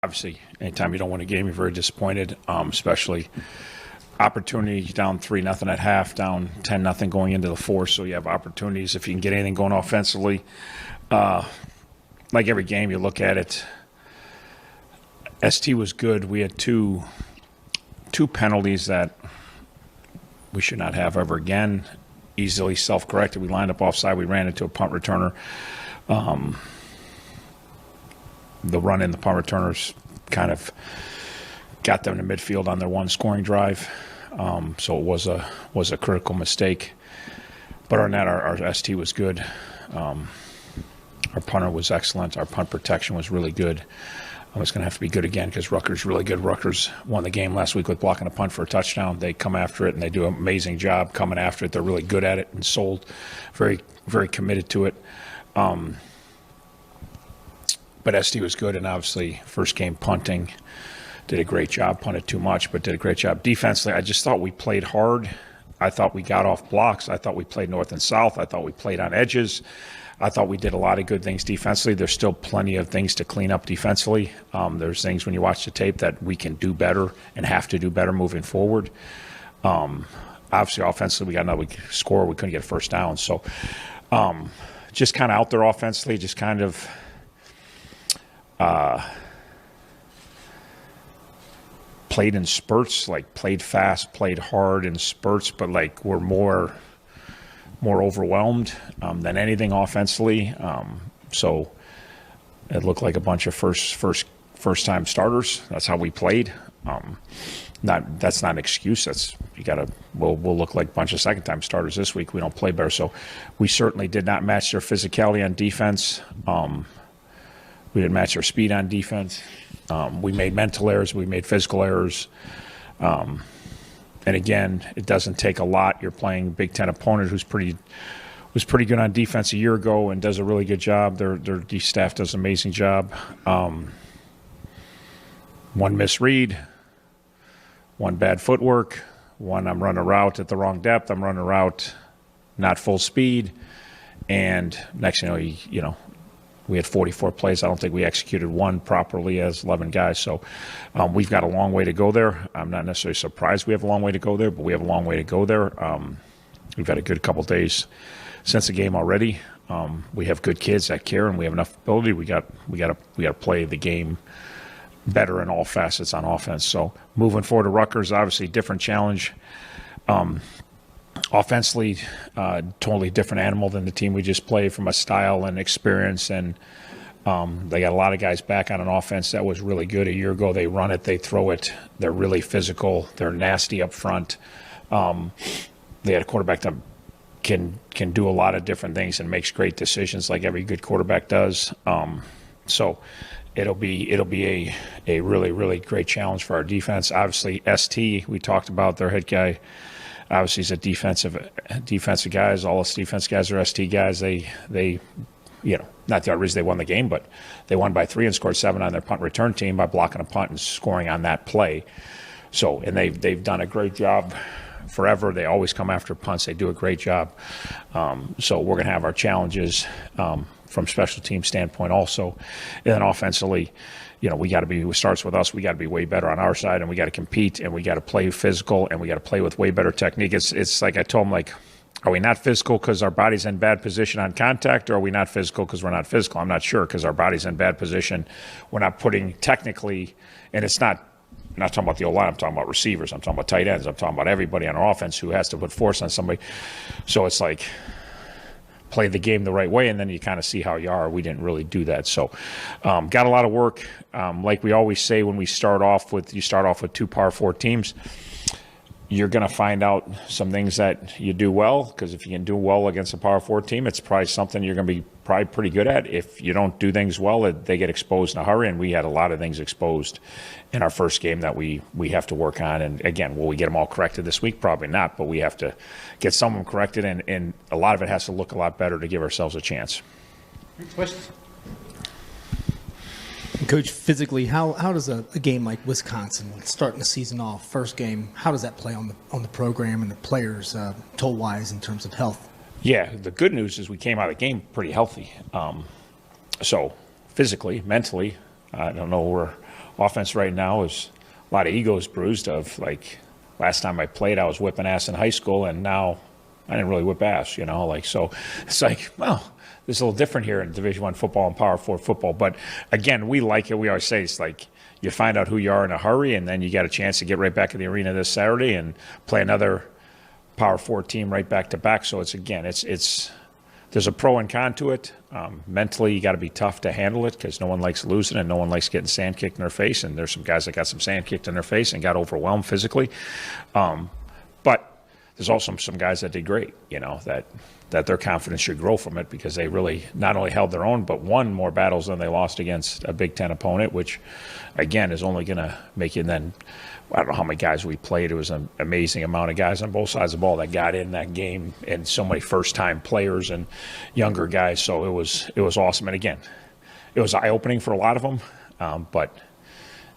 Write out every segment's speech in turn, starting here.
Obviously, anytime you don't win a game, you're very disappointed, especially opportunity down 3-0 at half, down 10-0 going into the fourth. So you have opportunities if you can get anything going offensively. Like every game, you look at it. ST was good. We had two penalties that we should not have ever again. Easily self-corrected. We lined up offside. We ran into a punt returner. The run in the punt returners kind of got them to midfield on their one scoring drive. So it was a critical mistake. But other than that, our ST was good. Our punter was excellent. Our punt protection was really good. It's going to have to be good again because Rutgers is really good. Rutgers won the game last week with blocking a punt for a touchdown. They come after it, and they do an amazing job coming after it. They're really good at it and sold, very, very committed to it. But ST was good, and obviously first game punting, did a great job. Punted too much, but did a great job. Defensively, I just thought we played hard. I thought we got off blocks. I thought we played north and south. I thought we played on edges. I thought we did a lot of good things defensively. There's still plenty of things to clean up defensively. There's things when you watch the tape that we can do better and have to do better moving forward. Obviously, offensively, we got another score. We couldn't get a first down. So just kind of out there offensively, just kind of played in spurts, like played fast, played hard in spurts, but like we're more overwhelmed than anything offensively. So it looked like a bunch of first time starters. That's how we played. That's not an excuse. We'll look like a bunch of second time starters this week. We don't play better. So we certainly did not match their physicality on defense. We didn't match our speed on defense. We made mental errors. We made physical errors. And again, it doesn't take a lot. You're playing a Big Ten opponent who's was pretty good on defense a year ago and does a really good job. Their D staff does an amazing job. One misread, one bad footwork, one I'm running a route at the wrong depth. I'm running a route not full speed, and next thing you know, we had 44 plays. I don't think we executed one properly as 11 guys. So we've got a long way to go there. I'm not necessarily surprised we have a long way to go there, but we have a long way to go there. We've had a good couple days since the game already. We have good kids that care, and we have enough ability. We got to play the game better in all facets on offense. So moving forward to Rutgers, obviously different challenge. Offensively, totally different animal than the team we just played from a style and experience, and they got a lot of guys back on an offense that was really good a year ago. They run it, they throw it, they're really physical, they're nasty up front. They had a quarterback that can do a lot of different things and makes great decisions like every good quarterback does. So it'll be a really, really great challenge for our defense. Obviously, ST, we talked about their head guy. Obviously, he's a defensive guys. All us defense guys are ST guys. They not the reason they won the game, but they won by 3 and scored 7 on their punt return team by blocking a punt and scoring on that play. So, and they've done a great job forever. They always come after punts. They do a great job. So we're going to have our challenges from special team standpoint also. And then offensively, it starts with us. We got to be way better on our side, and we got to compete, and we got to play physical, and we got to play with way better technique. It's like I told them, are we not physical because our body's in bad position on contact, or are we not physical because we're not physical? I'm not sure, because our body's in bad position. We're not putting technically, and it's not. I'm not talking about the O-line. I'm talking about receivers. I'm talking about tight ends. I'm talking about everybody on our offense who has to put force on somebody. So it's like, play the game the right way, and then you kind of see how you are. We didn't really do that. So got a lot of work. Like we always say when you start off with 2 Power 4 teams, you're going to find out some things that you do well, because if you can do well against a Power 4 team, it's probably something you're going to be probably pretty good at. If you don't do things well, they get exposed in a hurry, and we had a lot of things exposed in our first game that we have to work on. And again, will we get them all corrected this week? Probably not, but we have to get some of them corrected, and a lot of it has to look a lot better to give ourselves a chance. Questions? Coach, physically, how does a game like Wisconsin, starting the season off, first game, how does that play on the program and the players toll-wise in terms of health? Yeah, the good news is we came out of the game pretty healthy. So physically, mentally, I don't know offense right now is a lot of egos bruised of, like, last time I played, I was whipping ass in high school, and now I didn't really whip ass, like, so it's like, well, it's a little different here in Division I football and Power 4 football. But again, we like it. We always say it's like you find out who you are in a hurry, and then you got a chance to get right back in the arena this Saturday and play another Power 4 team right back to back. So it's there's a pro and con to it. Mentally, you got to be tough to handle it because no one likes losing and no one likes getting sand kicked in their face. And there's some guys that got some sand kicked in their face and got overwhelmed physically. But there's also some guys that did great, that their confidence should grow from it because they really not only held their own, but won more battles than they lost against a Big Ten opponent, which, again, is only going to make you then. I don't know how many guys we played. It was an amazing amount of guys on both sides of the ball that got in that game, and so many first-time players and younger guys. So it was awesome. And again, it was eye-opening for a lot of them. But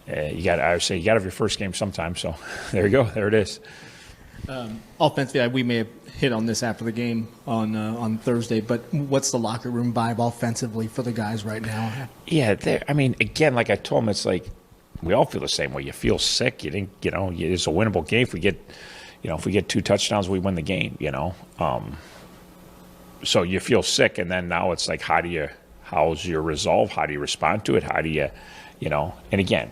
I would say you got to have your first game sometime. So there you go. There it is. Offensively, we may have hit on this after the game on Thursday, but what's the locker room vibe offensively for the guys right now? Yeah, again, like I told them, it's like we all feel the same way. You feel sick. You think, it's a winnable game. If we get 2 touchdowns, we win the game. So you feel sick, and then now it's like, how's your resolve? How do you respond to it? How do you, And again,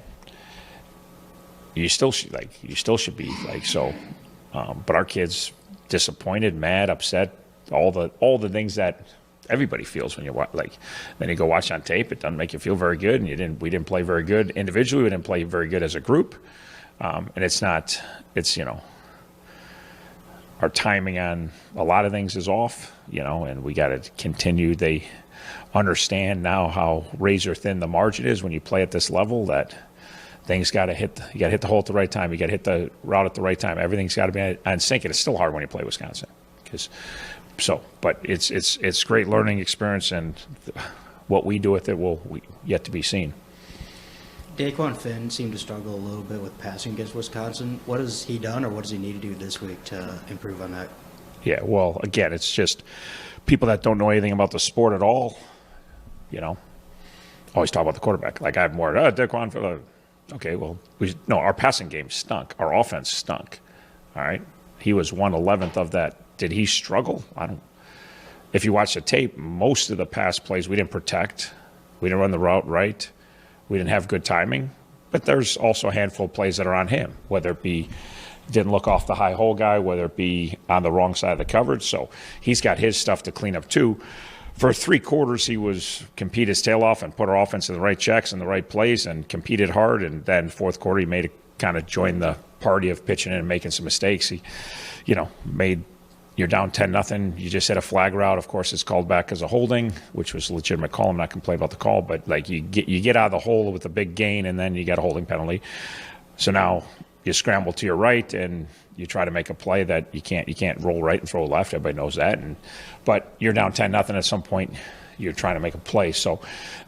you still should be like so. But our kids disappointed, mad, upset, all the things that everybody feels when you watch. Like, then you go watch on tape, it doesn't make you feel very good, and we didn't play very good individually. We didn't play very good as a group, and it's our timing on a lot of things is off, and we got to continue. They understand now how razor thin the margin is when you play at this level. That things got to hit. You got to hit the hole at the right time. You got to hit the route at the right time. Everything's got to be on sync. And it's still hard when you play Wisconsin, but it's great learning experience, and what we do with it will yet to be seen. Daquan Finn seemed to struggle a little bit with passing against Wisconsin. What has he done, or what does he need to do this week to improve on that? Yeah, well, again, it's just people that don't know anything about the sport at all, always talk about the quarterback. Like, I have more, Daquan Finn. Okay, well, our passing game stunk. Our offense stunk. All right? He was 1/11th of that. Did he struggle? If you watch the tape, most of the pass plays we didn't protect. We didn't run the route right. We didn't have good timing. But there's also a handful of plays that are on him, whether it be didn't look off the high hole guy, whether it be on the wrong side of the coverage. So he's got his stuff to clean up too. For 3 quarters, he compete his tail off and put our offense in the right checks and the right plays and competed hard. And then fourth quarter, he kind of joined the party of pitching in and making some mistakes. He, you're down 10-0. You just hit a flag route. Of course, it's called back as a holding, which was a legitimate call. I'm not going to play about the call, but like you get out of the hole with a big gain, and then you got a holding penalty. So now you scramble to your right and you try to make a play that you can't roll right and throw left. Everybody knows that. But you're down 10-0 at some point. You're trying to make a play. So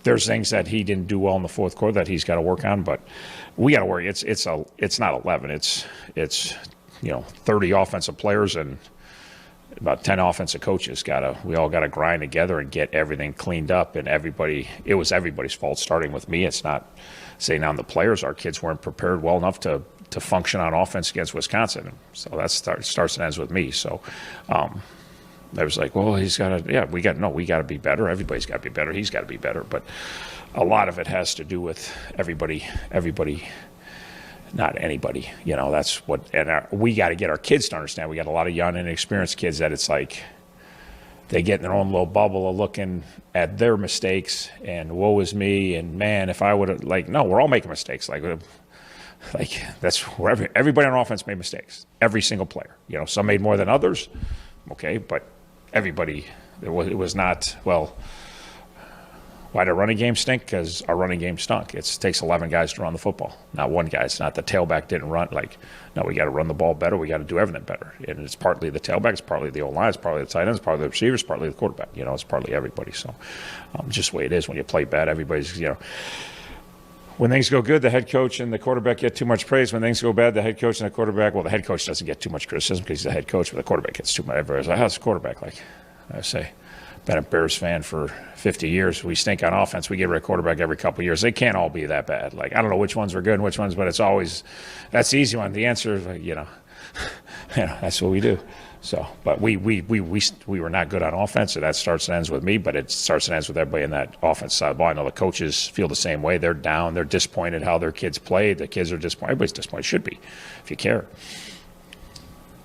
there's things that he didn't do well in the fourth quarter that he's got to work on. But we got to worry. It's not 11. It's 30 offensive players and about 10 offensive coaches. We all got to grind together and get everything cleaned up. And it was everybody's fault, starting with me. It's not saying on the players. Our kids weren't prepared well enough to function on offense against Wisconsin. So that starts and ends with me. So I was like, well, he's got to, we got to be better. Everybody's got to be better. He's got to be better. But a lot of it has to do with everybody, not anybody. That's what, and we got to get our kids to understand. We got a lot of young and inexperienced kids that it's like they get in their own little bubble of looking at their mistakes and woe is me. And man, if I would have, no, we're all making mistakes. That's where everybody on offense made mistakes. Every single player. Some made more than others. Okay, but everybody. It was not, well, why did our running game stink? Because our running game stunk. It takes 11 guys to run the football, not one guy. It's not the tailback didn't run. No, we got to run the ball better. We got to do everything better. And it's partly the tailback, it's partly the O-line, it's partly the tight ends, it's partly the receivers, partly the quarterback. It's partly everybody. So just the way it is when you play bad, everybody's, when things go good, the head coach and the quarterback get too much praise. When things go bad, the head coach and the quarterback, well, the head coach doesn't get too much criticism because he's the head coach, but the quarterback gets too much. Everybody's like, how's the quarterback? I say, been a Bears fan for 50 years. We stink on offense. We get rid of quarterback every couple of years. They can't all be that bad. Like, I don't know which ones are good and which ones, but it's always, that's the easy one. The answer is, that's what we do. So, but we were not good on offense, so that starts and ends with me, but it starts and ends with everybody in that offense side of the ball. I know the coaches feel the same way. They're down. They're disappointed how their kids play. The kids are disappointed. Everybody's disappointed. Should be, if you care.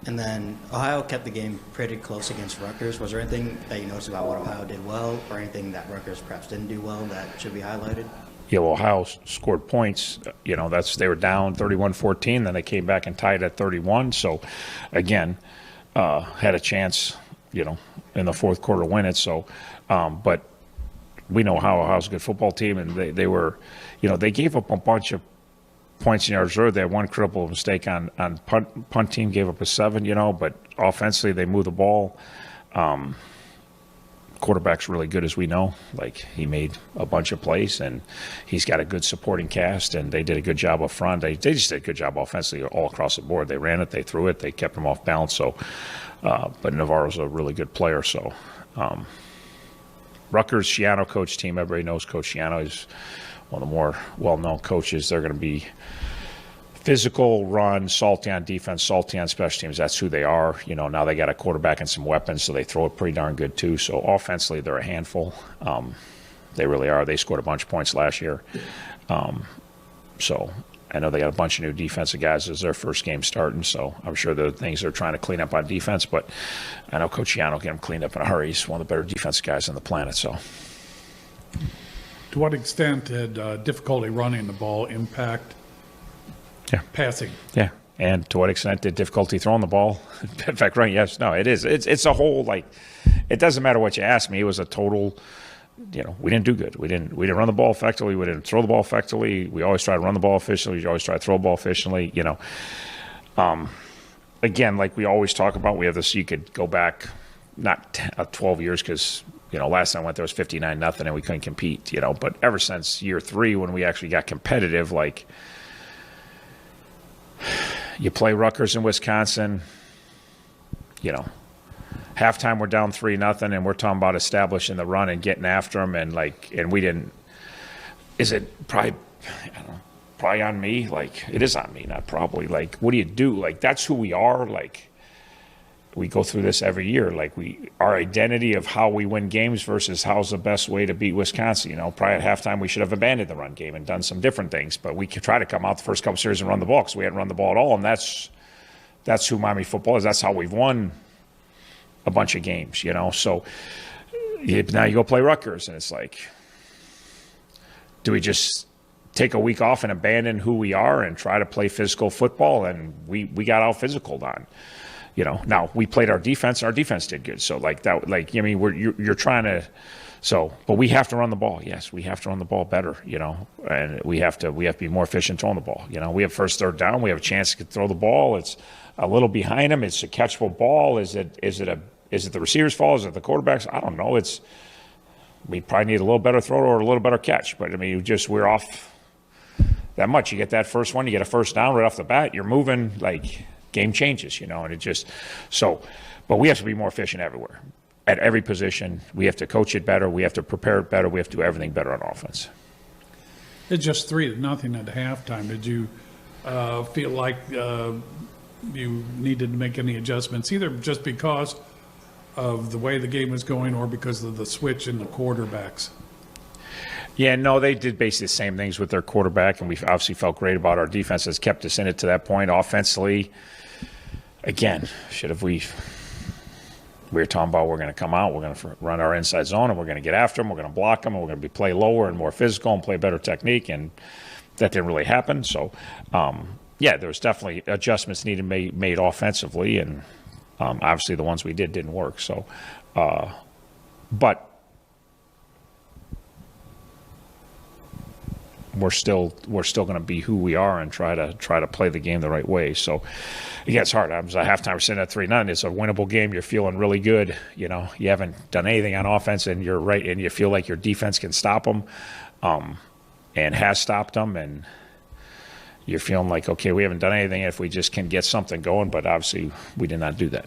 And then Ohio kept the game pretty close against Rutgers. Was there anything that you noticed about what Ohio did well, or anything that Rutgers perhaps didn't do well that should be highlighted? Yeah, well, Ohio scored points. They were down 31-14, then they came back and tied at 31. So, again, had a chance, in the fourth quarter to win it. So, but we know Ohio's a good football team, and they were, they gave up a bunch of points in yards reserve. They had one critical mistake on punt team, gave up a 7, but offensively they moved the ball. Quarterback's really good, as we know. Like, he made a bunch of plays, and he's got a good supporting cast, and they did a good job up front. They just did a good job offensively all across the board. They ran it, they threw it, they kept them off balance. So, but Navarro's a really good player. So, Rutgers, Schiano coach team. Everybody knows Coach Schiano. He's one of the more well-known coaches. They're going to be physical, run, salty on defense, salty on special teams. That's who they are. Now they got a quarterback and some weapons, so they throw it pretty darn good too. So offensively, they're a handful. They really are. They scored a bunch of points last year. So I know they got a bunch of new defensive guys. It's their first game starting, so I'm sure there are things they're trying to clean up on defense, but I know Coach Schiano get them cleaned up in a hurry. He's one of the better defensive guys on the planet. So, to what extent did difficulty running the ball impact passing? Yeah. And to what extent did difficulty throwing the ball affect running? Yes. No, it is. It's a whole, it doesn't matter what you ask me. It was a total, we didn't do good. We didn't run the ball effectively. We didn't throw the ball effectively. We always try to run the ball efficiently. We always try to throw the ball efficiently, Again, like we always talk about, we have this, you could go back not 12 years because, last time I went there was 59-0 and we couldn't compete, but ever since year 3 when we actually got competitive, you play Rutgers in Wisconsin, halftime we're down 3-0 and we're talking about establishing the run and getting after them, and we didn't. Is it probably, I don't know, probably on me? It is on me, not probably. What do you do? That's who we are. We go through this every year. Our identity of how we win games versus how's the best way to beat Wisconsin. Probably at halftime we should have abandoned the run game and done some different things, but we could try to come out the first couple series and run the ball because we hadn't run the ball at all, and that's who Miami football is. That's how we've won a bunch of games, So now you go play Rutgers, and it's do we just take a week off and abandon who we are and try to play physical football? And we got out physical on. Now we played our defense, and our defense did good. So you're trying to. So, but we have to run the ball. Yes, we have to run the ball better. And we have to be more efficient throwing the ball. We have first, third down. We have a chance to throw the ball. It's a little behind them. It's a catchable ball. Is it the receiver's fault? Is it the quarterback's? I don't know. We probably need a little better throw or a little better catch. But we're off that much. You get that first one, you get a first down right off the bat. You're moving game changes, and it just so. But we have to be more efficient everywhere, at every position. We have to coach it better. We have to prepare it better. We have to do everything better on offense. It's just 3-0 at halftime. Did you feel like you needed to make any adjustments, either just because of the way the game was going or because of the switch in the quarterbacks? Yeah, no, they did basically the same things with their quarterback, and we obviously felt great about our defense has kept us in it to that point. Offensively, again, we were talking about we're going to come out, we're going to run our inside zone, and we're going to get after them, we're going to block them, and we're going to play lower and more physical and play better technique, and that didn't really happen. So, there was definitely adjustments needed made offensively, and obviously the ones we didn't work. So, but we're still going to be who we are and try to play the game the right way. So, again, it's hard. At halftime, we're sitting at 3-0. It's a winnable game. You're feeling really good. You haven't done anything on offense, and you're right, and you feel like your defense can stop them, and has stopped them, and you're feeling like, okay, we haven't done anything if we just can get something going. But obviously, we did not do that.